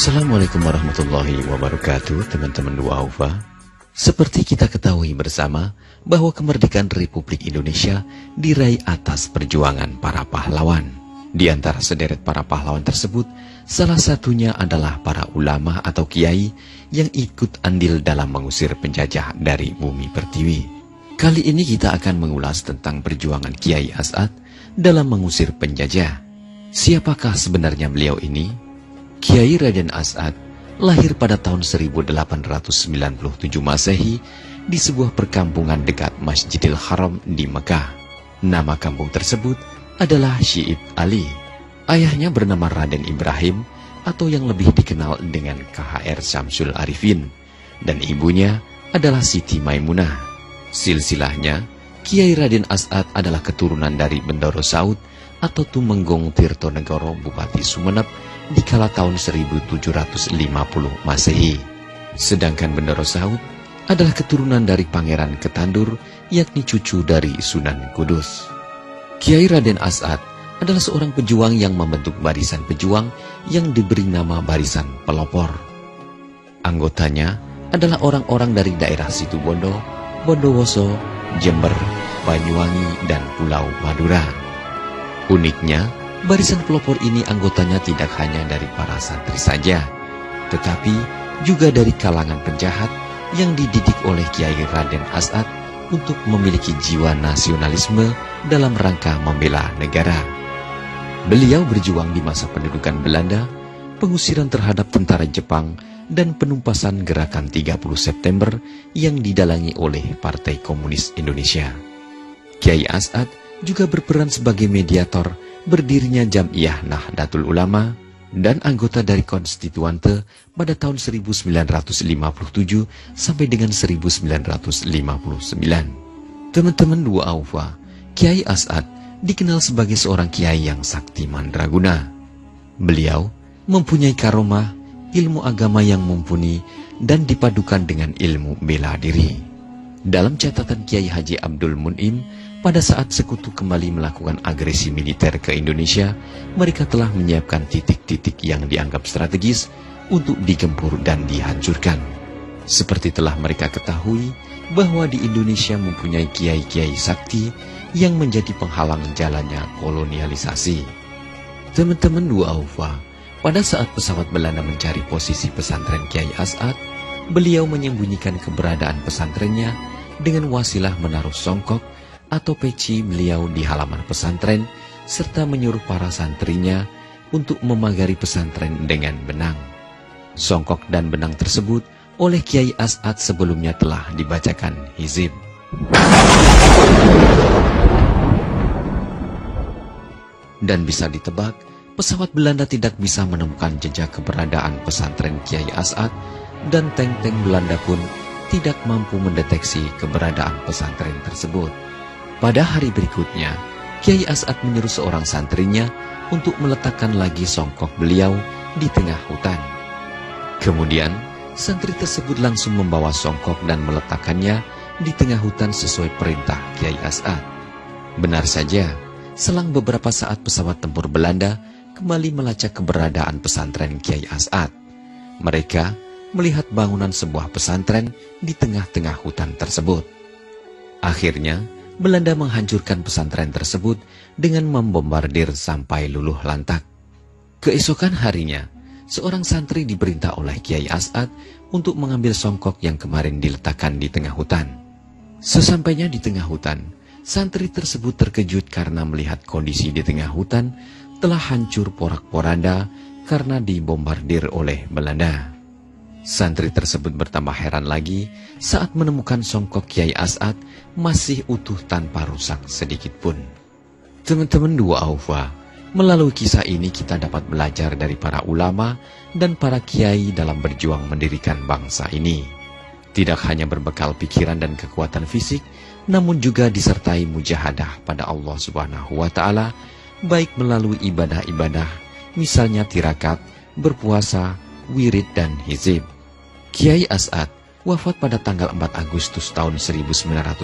Assalamualaikum warahmatullahi wabarakatuh, teman-teman du'afa. Seperti kita ketahui bersama bahwa kemerdekaan Republik Indonesia diraih atas perjuangan para pahlawan. Di antara sederet para pahlawan tersebut, salah satunya adalah para ulama atau kiai yang ikut andil dalam mengusir penjajah dari bumi pertiwi. Kali ini kita akan mengulas tentang perjuangan Kiai As'ad dalam mengusir penjajah. Siapakah sebenarnya beliau ini? Kiai Raden As'ad lahir pada tahun 1897 Masehi di sebuah perkampungan dekat Masjidil Haram di Mekah. Nama kampung tersebut adalah Syi'ib Ali. Ayahnya bernama Raden Ibrahim atau yang lebih dikenal dengan KHR Syamsul Arifin, dan ibunya adalah Siti Maimunah. Silsilahnya, Kiai Raden As'ad adalah keturunan dari Bendoro Saud atau Tumenggong Tirtonegoro Bupati Sumeneb di kala tahun 1750 Masehi. Sedangkan Bendoro Saud adalah keturunan dari Pangeran Ketandur, yakni cucu dari Sunan Kudus. Kiai Raden As'ad adalah seorang pejuang yang membentuk barisan pejuang yang diberi nama Barisan Pelopor. Anggotanya adalah orang-orang dari daerah Situbondo, Bondowoso, Jember, Banyuwangi, dan Pulau Madura. Uniknya, Barisan Pelopor ini anggotanya tidak hanya dari para santri saja, tetapi juga dari kalangan penjahat yang dididik oleh Kiai Raden As'ad untuk memiliki jiwa nasionalisme dalam rangka membela negara. Beliau berjuang di masa pendudukan Belanda, pengusiran terhadap tentara Jepang, dan penumpasan gerakan 30 September yang didalangi oleh Partai Komunis Indonesia. Kiai As'ad juga berperan sebagai mediator berdirinya Jam'iyah Nahdlatul Ulama dan anggota dari Konstituante pada tahun 1957 sampai dengan 1959. Teman-teman du'afa, Kiai As'ad dikenal sebagai seorang kiai yang sakti mandraguna. Beliau mempunyai karomah, ilmu agama yang mumpuni, dan dipadukan dengan ilmu bela diri. Dalam catatan Kiai Haji Abdul Mun'im, pada saat sekutu kembali melakukan agresi militer ke Indonesia, mereka telah menyiapkan titik-titik yang dianggap strategis untuk digempur dan dihancurkan. Seperti telah mereka ketahui bahwa di Indonesia mempunyai kiai-kiai sakti yang menjadi penghalang jalannya kolonialisasi. Teman-teman du'afa, pada saat pesawat Belanda mencari posisi pesantren Kiai As'ad, beliau menyembunyikan keberadaan pesantrennya dengan wasilah menaruh songkok atau peci beliau di halaman pesantren, serta menyuruh para santrinya untuk memagari pesantren dengan benang. Songkok dan benang tersebut oleh Kiai As'ad sebelumnya telah dibacakan hizib. Dan bisa ditebak, pesawat Belanda tidak bisa menemukan jejak keberadaan pesantren Kiai As'ad, dan tank-tank Belanda pun tidak mampu mendeteksi keberadaan pesantren tersebut. Pada hari berikutnya, Kiai As'ad menyuruh seorang santrinya untuk meletakkan lagi songkok beliau di tengah hutan. Kemudian, santri tersebut langsung membawa songkok dan meletakkannya di tengah hutan sesuai perintah Kiai As'ad. Benar saja, selang beberapa saat pesawat tempur Belanda kembali melacak keberadaan pesantren Kiai As'ad. Mereka melihat bangunan sebuah pesantren di tengah-tengah hutan tersebut. Akhirnya, Belanda menghancurkan pesantren tersebut dengan membombardir sampai luluh lantak. Keesokan harinya, seorang santri diperintah oleh Kiai As'ad untuk mengambil songkok yang kemarin diletakkan di tengah hutan. Sesampainya di tengah hutan, santri tersebut terkejut karena melihat kondisi di tengah hutan telah hancur porak-poranda karena dibombardir oleh Belanda. Santri tersebut bertambah heran lagi saat menemukan songkok Kiai As'ad masih utuh tanpa rusak sedikit pun. Teman-teman du'afa, melalui kisah ini kita dapat belajar dari para ulama dan para kiai dalam berjuang mendirikan bangsa ini. Tidak hanya berbekal pikiran dan kekuatan fisik, namun juga disertai mujahadah pada Allah Subhanahu wa Ta'ala, baik melalui ibadah-ibadah, misalnya tirakat, berpuasa, wirid, dan hizib. Kiai As'ad wafat pada tanggal 4 Agustus tahun 1990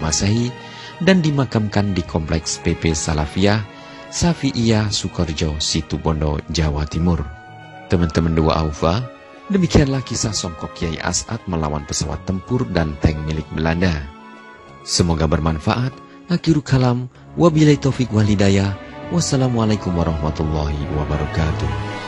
Masehi dan dimakamkan di Kompleks PP Salafiyah, Safi'iyah, Sukorejo, Situbondo, Jawa Timur. Teman-teman Dua Aufa, demikianlah kisah songkok Kiai As'ad melawan pesawat tempur dan tank milik Belanda. Semoga bermanfaat. Akhirul kalam, wabillahi taufik wal hidayah. Wassalamualaikum warahmatullahi wabarakatuh.